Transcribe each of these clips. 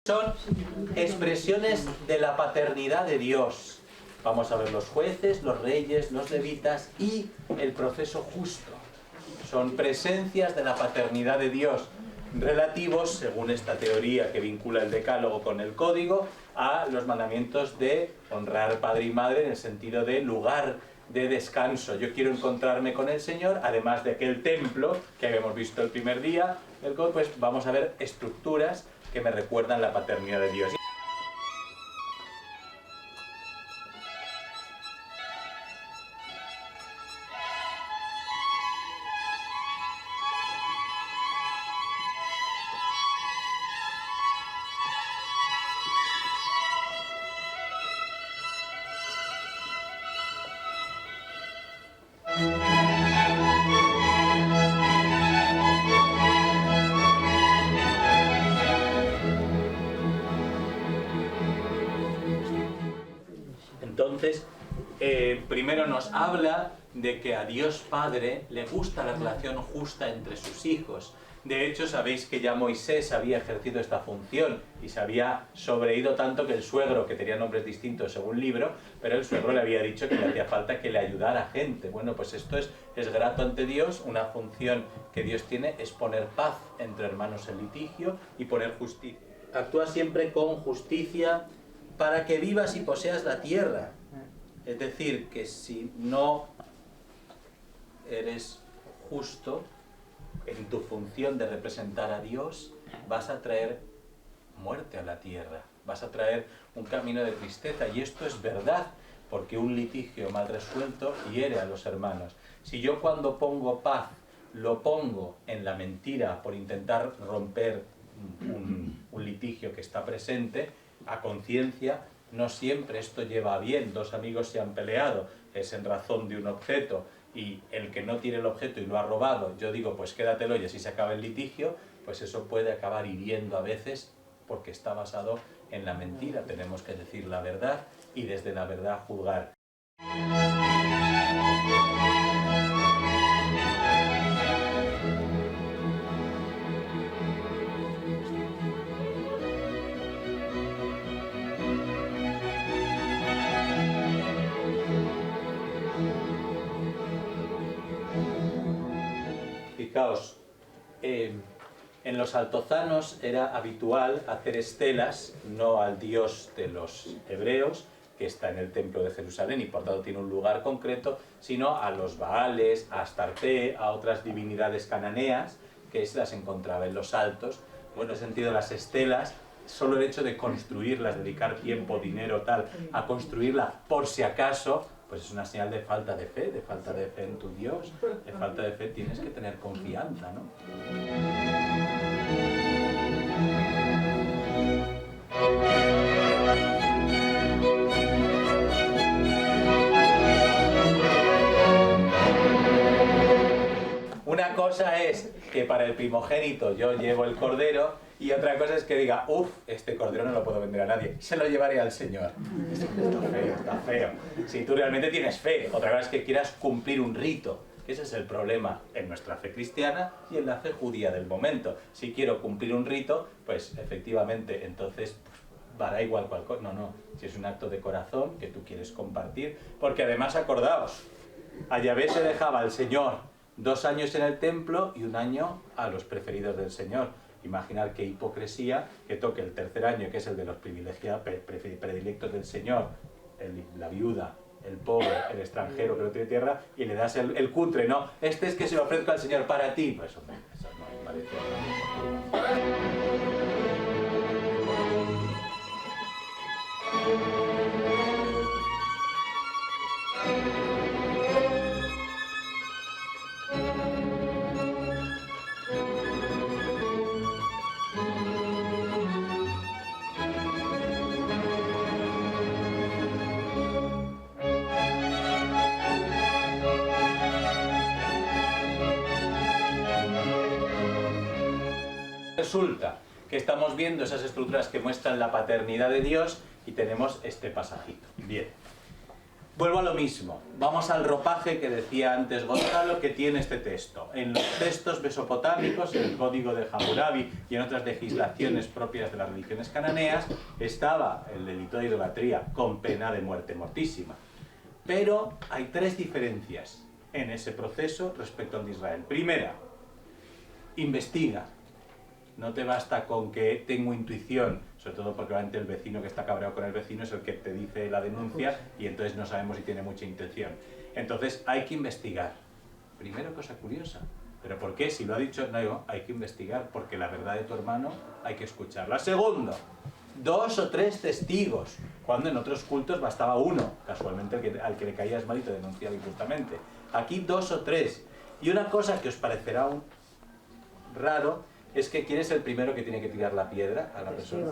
Son expresiones de la paternidad de Dios. Vamos a ver los jueces, los reyes, los levitas y el proceso justo. Son presencias de la paternidad de Dios, relativos, según esta teoría que vincula el decálogo con el código, a los mandamientos de honrar padre y madre en el sentido de lugar de descanso. Yo quiero encontrarme con el Señor, además de que el templo, que habíamos visto el primer día, pues vamos a ver estructuras que me recuerdan la paternidad de Dios. Entonces, primero nos habla de que a Dios Padre le gusta la relación justa entre sus hijos. De hecho, sabéis que ya Moisés había ejercido esta función y se había sobreído tanto que el suegro, que tenía nombres distintos según libro, pero el suegro le había dicho que le hacía falta que le ayudara a gente. Bueno, pues esto es grato ante Dios. Una función que Dios tiene es poner paz entre hermanos en litigio y poner justicia. Actúa siempre con justicia para que vivas y poseas la tierra. Es decir, que si no eres justo en tu función de representar a Dios, vas a traer muerte a la tierra, vas a traer un camino de tristeza. Y esto es verdad, porque un litigio mal resuelto hiere a los hermanos. Si yo cuando pongo paz lo pongo en la mentira por intentar romper un litigio que está presente, a conciencia, no siempre esto lleva a bien. Dos amigos se han peleado, es en razón de un objeto, y el que no tiene el objeto y lo ha robado, yo digo, pues quédatelo y así se acaba el litigio, pues eso puede acabar hiriendo a veces porque está basado en la mentira. Tenemos que decir la verdad y desde la verdad juzgar. Fijaos, en los altozanos era habitual hacer estelas, no al Dios de los hebreos, que está en el templo de Jerusalén y por tanto tiene un lugar concreto, sino a los Baales, a Astarte, a otras divinidades cananeas, que se las encontraba en los altos. Bueno, en ese sentido, las estelas, solo el hecho de construirlas, dedicar tiempo, dinero, tal, a construirla por si acaso, pues es una señal de falta de fe en tu Dios, de falta de fe. Tienes que tener confianza, ¿no? Una cosa es que para el primogénito yo llevo el cordero, y otra cosa es que diga, uff, este cordero no lo puedo vender a nadie, se lo llevaré al Señor. Está feo. Si tú realmente tienes fe, otra cosa es que quieras cumplir un rito. Ese es el problema en nuestra fe cristiana y en la fe judía del momento. Si quiero cumplir un rito, pues efectivamente, entonces dará igual cual cosa. No, si es un acto de corazón que tú quieres compartir, porque además acordaos, a Yahvé se dejaba al Señor 2 años en el templo y 1 año a los preferidos del Señor. Imaginar qué hipocresía que toque el 3er año, que es el de los privilegiados, predilectos del Señor, la viuda, el pobre, el extranjero que no tiene tierra, y le das el cutre, ¿no? Este es que se lo ofrezco al Señor para ti. Pues hombre, eso no me parece. Resulta que estamos viendo esas estructuras que muestran la paternidad de Dios y tenemos este pasajito. Bien. Vuelvo a lo mismo. Vamos al ropaje que decía antes Gonzalo, que tiene este texto. En los textos mesopotámicos, en el Código de Hammurabi y en otras legislaciones propias de las religiones cananeas, estaba el delito de idolatría con pena de muerte mortísima. Pero hay tres diferencias en ese proceso respecto al de Israel. Primera, investiga. No te basta con que tengo intuición, sobre todo porque realmente el vecino que está cabreado con el vecino es el que te dice la denuncia y entonces no sabemos si tiene mucha intención. Entonces hay que investigar. Primero, cosa curiosa. ¿Pero por qué? Si lo ha dicho, no digo, hay que investigar porque la verdad de tu hermano hay que escucharla. Segundo, 2 o 3 testigos, cuando en otros cultos bastaba uno, casualmente al que le caías mal y te denunciaba injustamente. Aquí 2 o 3. Y una cosa que os parecerá raro, es que ¿quién es el primero que tiene que tirar la piedra a la persona?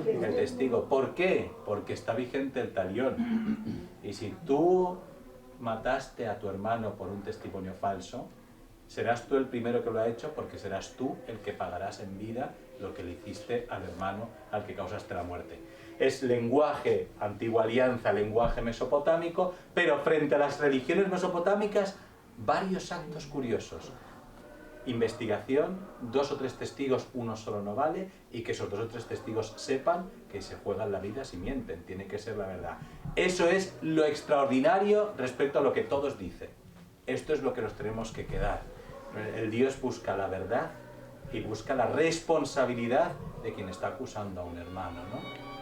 El testigo. ¿Por qué? Porque está vigente el talión. Y si tú mataste a tu hermano por un testimonio falso, serás tú el primero que lo ha hecho porque serás tú el que pagarás en vida lo que le hiciste al hermano al que causaste la muerte. Es lenguaje antigua alianza, lenguaje mesopotámico, pero frente a las religiones mesopotámicas, varios actos curiosos. Investigación, 2 o 3 testigos, uno solo no vale, y que esos 2 o 3 testigos sepan que se juegan la vida si mienten, tiene que ser la verdad. Eso es lo extraordinario respecto a lo que todos dicen. Esto es lo que nos tenemos que quedar. El Dios busca la verdad y busca la responsabilidad de quien está acusando a un hermano, ¿no?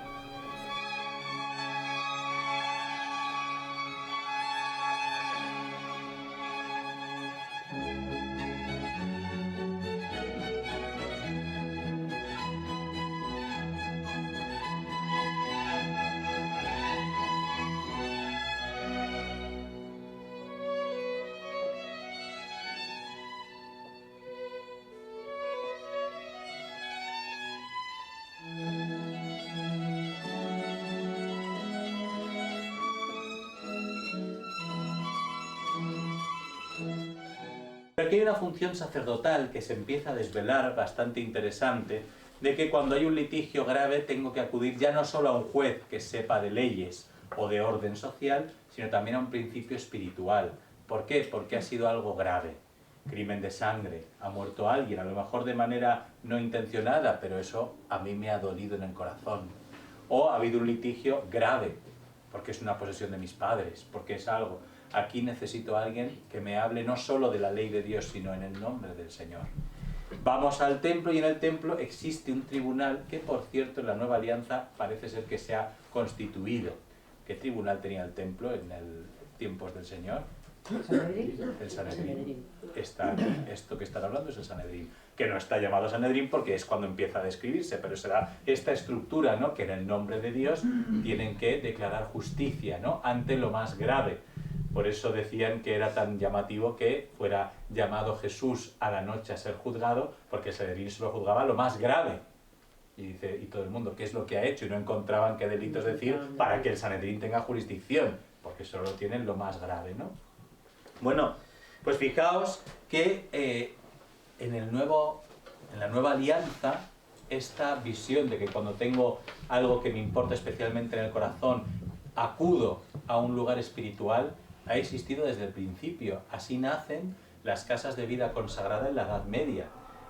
Pero aquí hay una función sacerdotal que se empieza a desvelar bastante interesante, de que cuando hay un litigio grave tengo que acudir ya no solo a un juez que sepa de leyes o de orden social, sino también a un principio espiritual. ¿Por qué? Porque ha sido algo grave. Crimen de sangre, ha muerto alguien, a lo mejor de manera no intencionada, pero eso a mí me ha dolido en el corazón. O ha habido un litigio grave, porque es una posesión de mis padres, porque es algo. Aquí necesito a alguien que me hable no solo de la ley de Dios, sino en el nombre del Señor. Vamos al templo y en el templo existe un tribunal que, por cierto, en la Nueva Alianza parece ser que se ha constituido. ¿Qué tribunal tenía el templo en tiempos del Señor? El Sanedrín. Esto que están hablando es el Sanedrín, que no está llamado Sanedrín porque es cuando empieza a describirse, pero será esta estructura, ¿no?, que en el nombre de Dios tienen que declarar justicia, ¿no?, ante lo más grave. Por eso decían que era tan llamativo que fuera llamado Jesús a la noche a ser juzgado, porque el Sanedrín solo juzgaba lo más grave. Y dice, y todo el mundo, ¿qué es lo que ha hecho? Y no encontraban qué delitos decir para que el Sanedrín tenga jurisdicción, porque solo tienen lo más grave, ¿no? Bueno, pues fijaos que en la nueva alianza, esta visión de que cuando tengo algo que me importa especialmente en el corazón, acudo a un lugar espiritual, ha existido desde el principio. Así nacen las casas de vida consagrada en la Edad Media.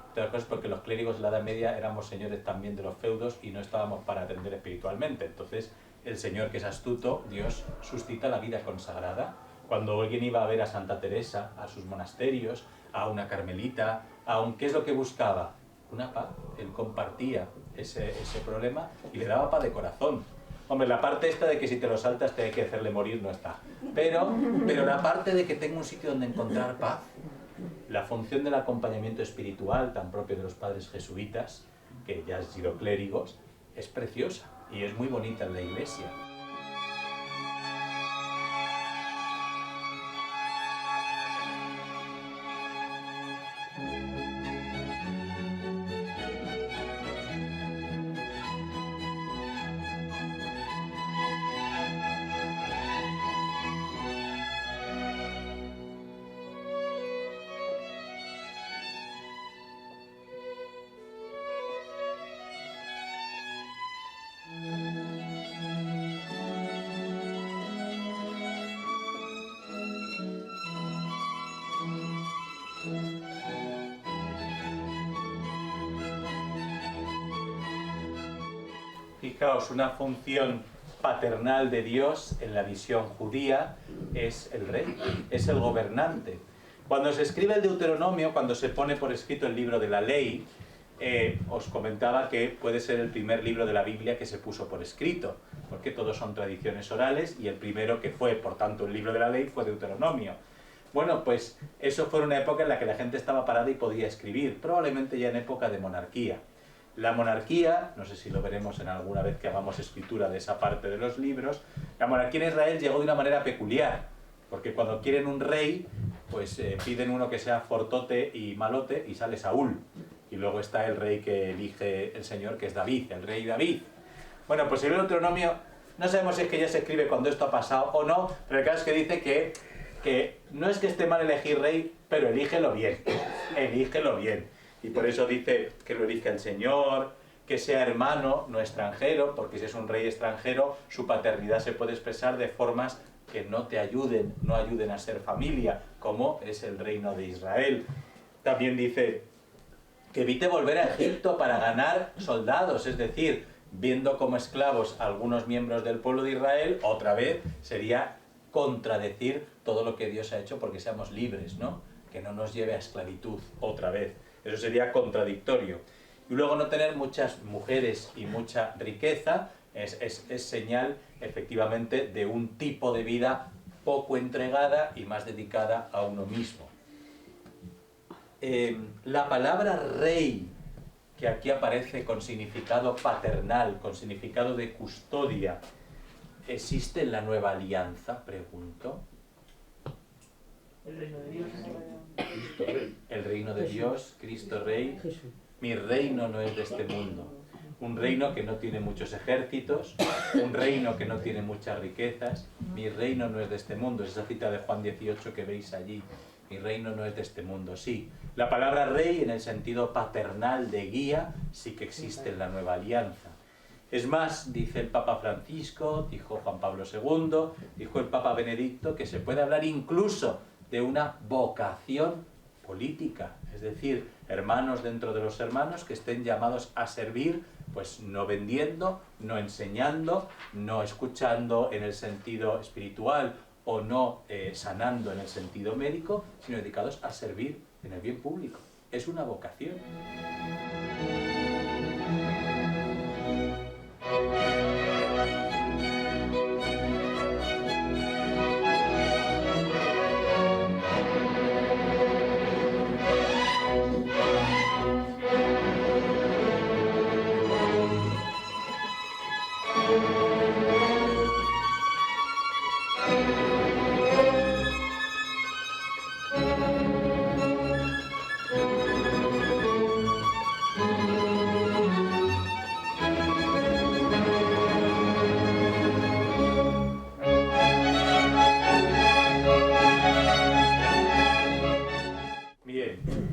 Entre otras cosas porque los clérigos de la Edad Media éramos señores también de los feudos y no estábamos para atender espiritualmente. Entonces el Señor, que es astuto, Dios suscita la vida consagrada. Cuando alguien iba a ver a Santa Teresa, a sus monasterios, a una carmelita, ¿qué es lo que buscaba? Una paz. Él compartía ese problema y le daba paz de corazón. Hombre, la parte esta de que si te lo saltas te hay que hacerle morir no está. Pero la parte de que tengo un sitio donde encontrar paz, la función del acompañamiento espiritual, tan propio de los padres jesuitas, que ya han sido clérigos, es preciosa y es muy bonita en la Iglesia. Fijaos, una función paternal de Dios en la visión judía es el rey, es el gobernante. Cuando se escribe el Deuteronomio, cuando se pone por escrito el libro de la ley, os comentaba que puede ser el primer libro de la Biblia que se puso por escrito, porque todos son tradiciones orales y el primero que fue, por tanto, el libro de la ley fue Deuteronomio. Bueno, pues eso fue una época en la que la gente estaba parada y podía escribir, probablemente ya en época de monarquía. La monarquía, no sé si lo veremos en alguna vez que hagamos escritura de esa parte de los libros, la monarquía en Israel llegó de una manera peculiar, porque cuando quieren un rey, pues piden uno que sea fortote y malote y sale Saúl. Y luego está el rey que elige el Señor, que es David, el rey David. Bueno, pues el Deuteronomio, no sabemos si es que ya se escribe cuando esto ha pasado o no, pero el caso es que dice que no es que esté mal elegir rey, pero elígelo bien, elígelo bien. Y por eso dice que lo elige el Señor, que sea hermano, no extranjero, porque si es un rey extranjero, su paternidad se puede expresar de formas que no te ayuden, no ayuden a ser familia, como es el reino de Israel. También dice que evite volver a Egipto para ganar soldados, es decir, viendo como esclavos a algunos miembros del pueblo de Israel, otra vez sería contradecir todo lo que Dios ha hecho porque seamos libres, ¿no? Que no nos lleve a esclavitud otra vez. Eso sería contradictorio. Y luego no tener muchas mujeres y mucha riqueza es señal, efectivamente, de un tipo de vida poco entregada y más dedicada a uno mismo. La palabra rey, que aquí aparece con significado paternal, con significado de custodia, ¿existe en la nueva alianza? Pregunto. El reino de Dios. Cristo Rey. El reino de Dios, Cristo Rey. Mi reino no es de este mundo. Un reino que no tiene muchos ejércitos, un reino que no tiene muchas riquezas. Mi reino no es de este mundo. Es esa cita de Juan 18 que veis allí. Mi reino no es de este mundo. Sí, la palabra rey en el sentido paternal de guía sí que existe en la nueva alianza. Es más, dice el Papa Francisco, dijo Juan Pablo II, dijo el Papa Benedicto, que se puede hablar incluso de una vocación política, es decir, hermanos dentro de los hermanos que estén llamados a servir, pues no vendiendo, no enseñando, no escuchando en el sentido espiritual o no sanando en el sentido médico, sino dedicados a servir en el bien público. Es una vocación.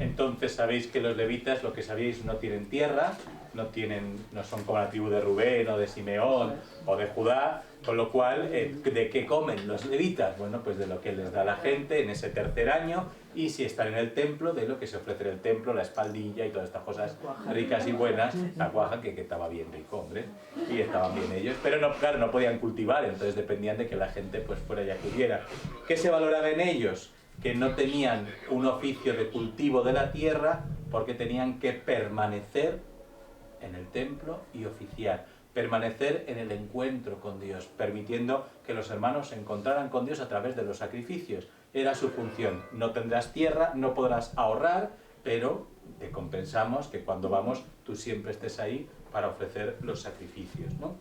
Entonces sabéis que los levitas, lo que sabéis, no tienen tierra, no son como la tribu de Rubén o de Simeón o de Judá, con lo cual, ¿de qué comen los levitas? Bueno, pues de lo que les da la gente en ese tercer año, y si están en el templo, de lo que se ofrece en el templo, la espaldilla y todas estas cosas ricas y buenas, la cuaja, que estaba bien rico, hombre, y estaban bien ellos, pero no, claro, no podían cultivar, entonces dependían de que la gente pues fuera y acudiera. ¿Qué se valoraba en ellos? Que no tenían un oficio de cultivo de la tierra porque tenían que permanecer en el templo y oficiar, permanecer en el encuentro con Dios, permitiendo que los hermanos se encontraran con Dios a través de los sacrificios. Era su función. No tendrás tierra, no podrás ahorrar, pero te compensamos que cuando vamos tú siempre estés ahí para ofrecer los sacrificios, ¿no?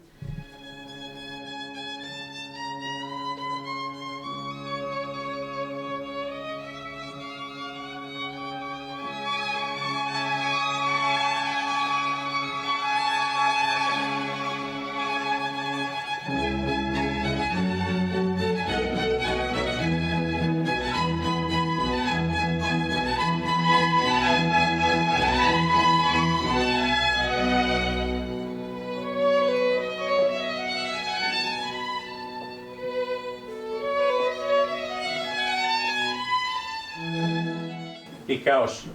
Fijaos,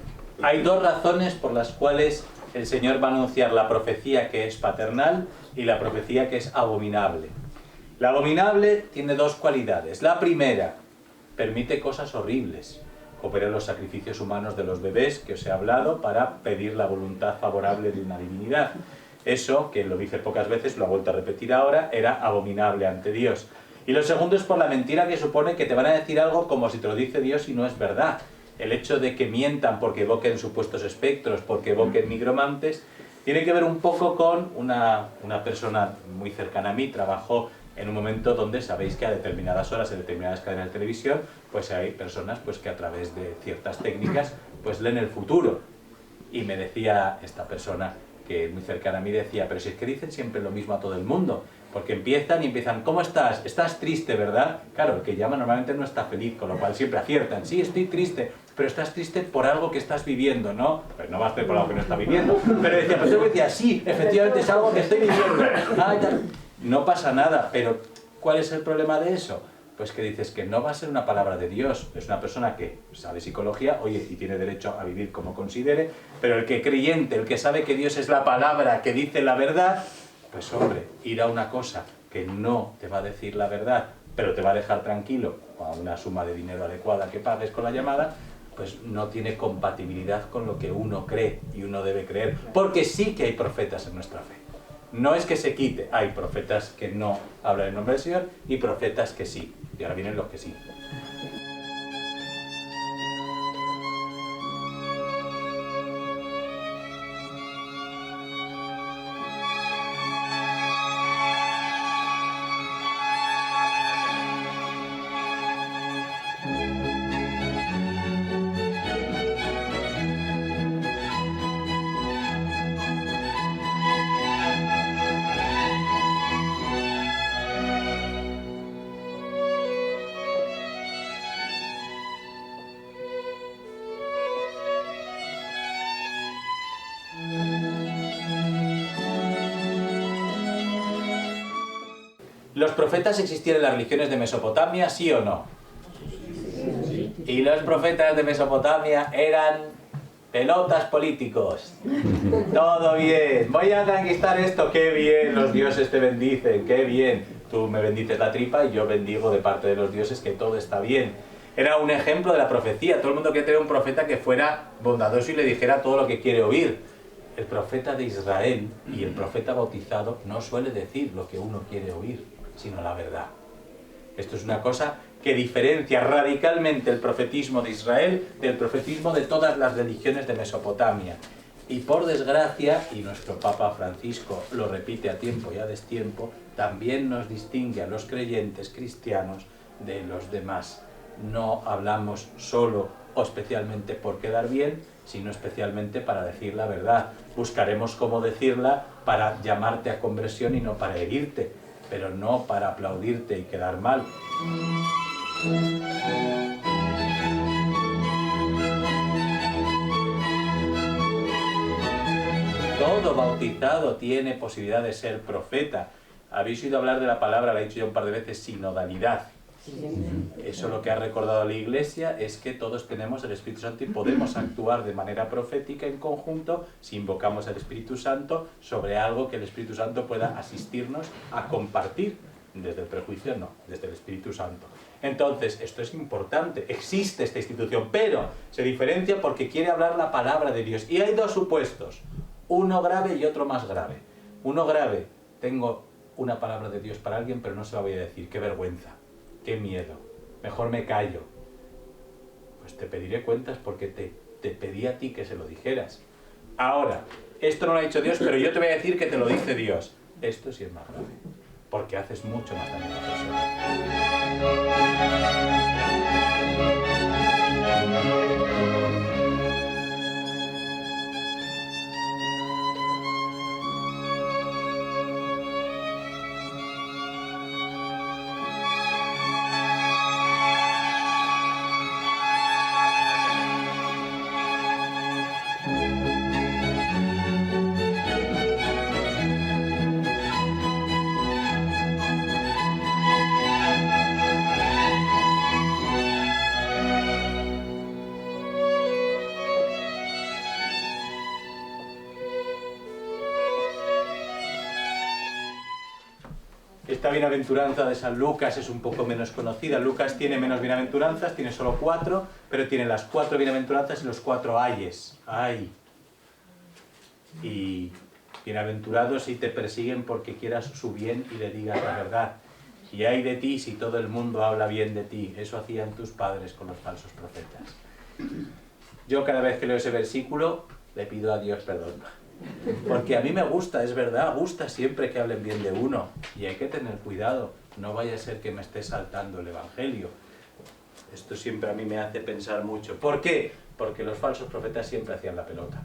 hay dos razones por las cuales el Señor va a anunciar la profecía que es paternal y la profecía que es abominable. La abominable tiene dos cualidades. La primera, permite cosas horribles, como eran los sacrificios humanos de los bebés que os he hablado para pedir la voluntad favorable de una divinidad. Eso, que lo dice pocas veces, lo ha vuelto a repetir ahora, era abominable ante Dios. Y lo segundo es por la mentira que supone que te van a decir algo como si te lo dice Dios y no es verdad. El hecho de que mientan porque evoquen supuestos espectros, porque evoquen nigromantes, tiene que ver un poco con una persona muy cercana a mí, trabajó en un momento donde sabéis que a determinadas horas en determinadas cadenas de televisión pues hay personas pues que a través de ciertas técnicas pues leen el futuro. Y me decía esta persona que muy cercana a mí, decía, pero si es que dicen siempre lo mismo a todo el mundo, porque empiezan, ¿cómo estás? Estás triste, ¿verdad? Claro, el que llama normalmente no está feliz, con lo cual siempre aciertan, sí, estoy triste, pero estás triste por algo que estás viviendo, ¿no? Pues no va a ser por algo que no está viviendo, pero decía, pues yo decía, sí, efectivamente es algo que estoy viviendo. Ah, ya. No pasa nada, pero ¿cuál es el problema de eso? Pues que dices que no va a ser una palabra de Dios, es una persona que sabe psicología, oye, y tiene derecho a vivir como considere, pero el que creyente, el que sabe que Dios es la palabra que dice la verdad, pues hombre, ir a una cosa que no te va a decir la verdad, pero te va a dejar tranquilo, a una suma de dinero adecuada que pagues con la llamada, pues no tiene compatibilidad con lo que uno cree y uno debe creer, porque sí que hay profetas en nuestra fe. No es que se quite, hay profetas que no hablan en nombre del Señor y profetas que sí. Y ahora vienen los que sí. ¿Los profetas existían en las religiones de Mesopotamia, sí o no? Y los profetas de Mesopotamia eran pelotas políticos. Todo bien. Voy a conquistar esto. Qué bien, los dioses te bendicen. Qué bien. Tú me bendices la tripa y yo bendigo de parte de los dioses que todo está bien. Era un ejemplo de la profecía. Todo el mundo quiere tener un profeta que fuera bondadoso y le dijera todo lo que quiere oír. El profeta de Israel y el profeta bautizado no suele decir lo que uno quiere oír, sino la verdad. Esto es una cosa que diferencia radicalmente el profetismo de Israel del profetismo de todas las religiones de Mesopotamia. Y por desgracia, y nuestro Papa Francisco lo repite a tiempo y a destiempo, también nos distingue a los creyentes cristianos de los demás. No hablamos solo o especialmente por quedar bien, sino especialmente para decir la verdad. Buscaremos cómo decirla para llamarte a conversión y no para herirte, pero no para aplaudirte y quedar mal. Todo bautizado tiene posibilidad de ser profeta. Habéis oído hablar de la palabra, la he dicho ya un par de veces, sinodalidad. Eso lo que ha recordado la Iglesia es que todos tenemos el Espíritu Santo y podemos actuar de manera profética en conjunto si invocamos al Espíritu Santo sobre algo que el Espíritu Santo pueda asistirnos a compartir. Desde el prejuicio no, desde el Espíritu Santo. Entonces, esto es importante, existe esta institución, pero se diferencia porque quiere hablar la palabra de Dios. Y hay dos supuestos, uno grave y otro más grave. Uno grave, tengo una palabra de Dios para alguien, pero no se la voy a decir, qué vergüenza. Qué miedo, mejor me callo. Pues te pediré cuentas porque te pedí a ti que se lo dijeras. Ahora, esto no lo ha dicho Dios, pero yo te voy a decir que te lo dice Dios. Esto sí es más grave, porque haces mucho más daño a la persona. Esta bienaventuranza de San Lucas es un poco menos conocida. Lucas tiene menos bienaventuranzas, tiene solo 4, pero tiene las 4 bienaventuranzas y los 4 ayes. ¡Ay! Y bienaventurados si te persiguen porque quieras su bien y le digas la verdad. Y ay de ti si todo el mundo habla bien de ti. Eso hacían tus padres con los falsos profetas. Yo cada vez que leo ese versículo le pido a Dios perdón. Porque a mí me gusta, es verdad, gusta siempre que hablen bien de uno. Y hay que tener cuidado. No vaya a ser que me esté saltando el Evangelio. Esto siempre a mí me hace pensar mucho. ¿Por qué? Porque los falsos profetas siempre hacían la pelota.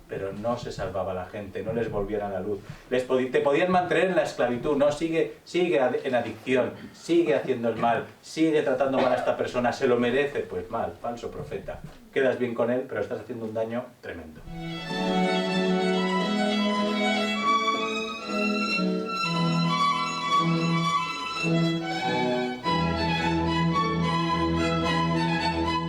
Pero no se salvaba la gente, no les volvían a la luz. Te podían mantener en la esclavitud, no, sigue en adicción, sigue haciendo el mal, sigue tratando mal a esta persona, se lo merece, pues mal, falso profeta. Quedas bien con él, pero estás haciendo un daño tremendo.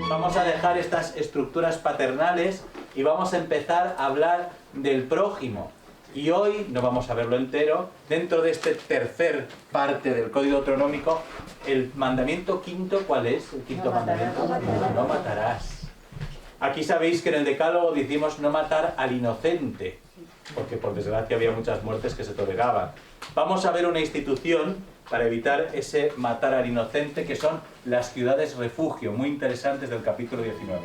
Vamos a dejar estas estructuras paternales y vamos a empezar a hablar del prójimo. Y hoy, no vamos a verlo entero, dentro de este tercer parte del Código Deuteronómico, el mandamiento quinto, ¿cuál es? El quinto mandamiento. No matarás. Aquí sabéis que en el Decálogo decimos no matar al inocente, porque por desgracia había muchas muertes que se toleraban. Vamos a ver una institución para evitar ese matar al inocente, que son las ciudades refugio, muy interesantes del capítulo 19.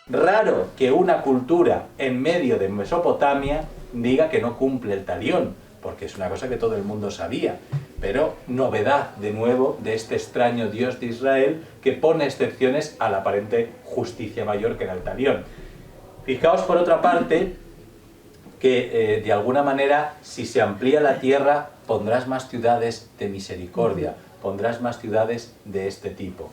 Raro que una cultura en medio de Mesopotamia diga que no cumple el talión, porque es una cosa que todo el mundo sabía. Pero novedad, de nuevo, de este extraño Dios de Israel que pone excepciones a la aparente justicia mayor que era el talión. Fijaos, por otra parte, que de alguna manera, si se amplía la tierra, pondrás más ciudades de misericordia, pondrás más ciudades de este tipo.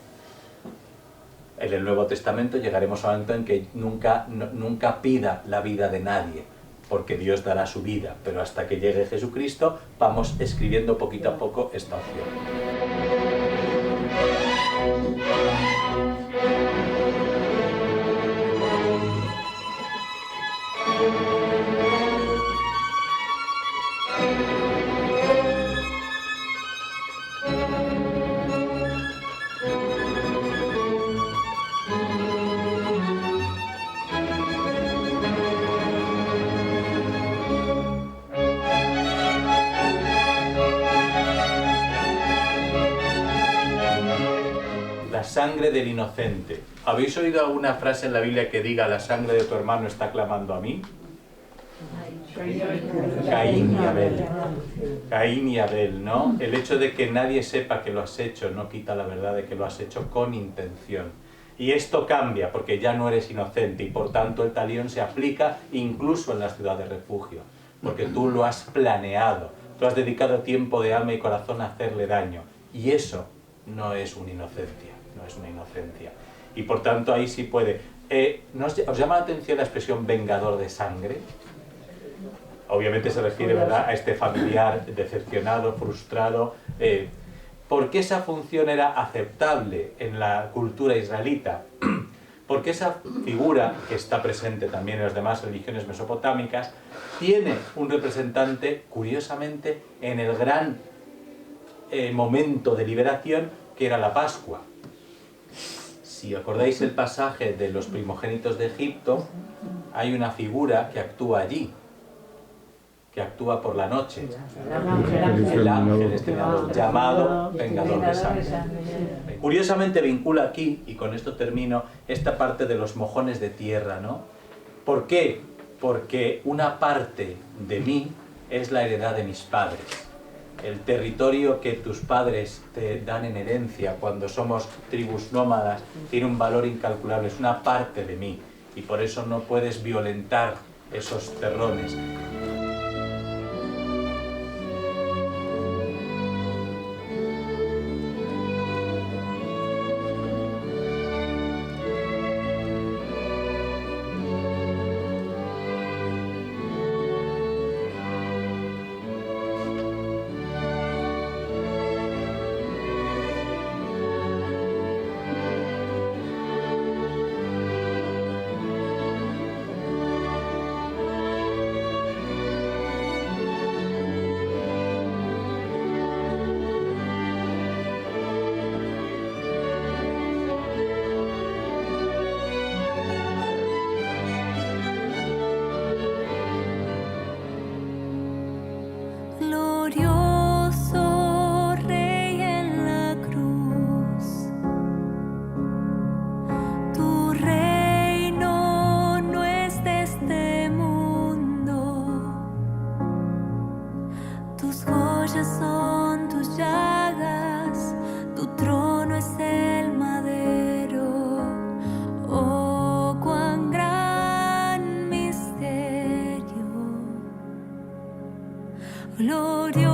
En el Nuevo Testamento llegaremos a un momento en que nunca pida la vida de nadie, porque Dios dará su vida, pero hasta que llegue Jesucristo vamos escribiendo poquito a poco esta opción. Sangre del inocente. ¿Habéis oído alguna frase en la Biblia que diga la sangre de tu hermano está clamando a mí? Caín y Abel. Caín y Abel, ¿no? El hecho de que nadie sepa que lo has hecho no quita la verdad de que lo has hecho con intención. Y esto cambia porque ya no eres inocente y por tanto el talión se aplica incluso en las ciudades de refugio, porque tú lo has planeado, tú has dedicado tiempo de alma y corazón a hacerle daño y eso no es una inocencia. No es una inocencia. Y por tanto ahí sí puede. ¿Os llama la atención la expresión vengador de sangre? Obviamente se refiere, ¿verdad?, a este familiar decepcionado, frustrado. ¿Por qué esa función era aceptable en la cultura israelita? Porque esa figura, que está presente también en las demás religiones mesopotámicas, tiene un representante, curiosamente, en el gran momento de liberación, que era la Pascua. Si acordáis el pasaje de los primogénitos de Egipto, hay una figura que actúa allí, que actúa por la noche. El ángel llamado vengador de sangre. Curiosamente vincula aquí, y con esto termino, esta parte de los mojones de tierra, ¿no? ¿Por qué? porque una parte de mí es la heredad de mis padres. El territorio que tus padres te dan en herencia cuando somos tribus nómadas tiene un valor incalculable, es una parte de mí, y por eso no puedes violentar esos terrones. Glorioso Rey en la cruz, tu reino no es de este mundo, tus joyas son tus llagas, tu trono es el madero. Oh, cuán gran misterio. Glorioso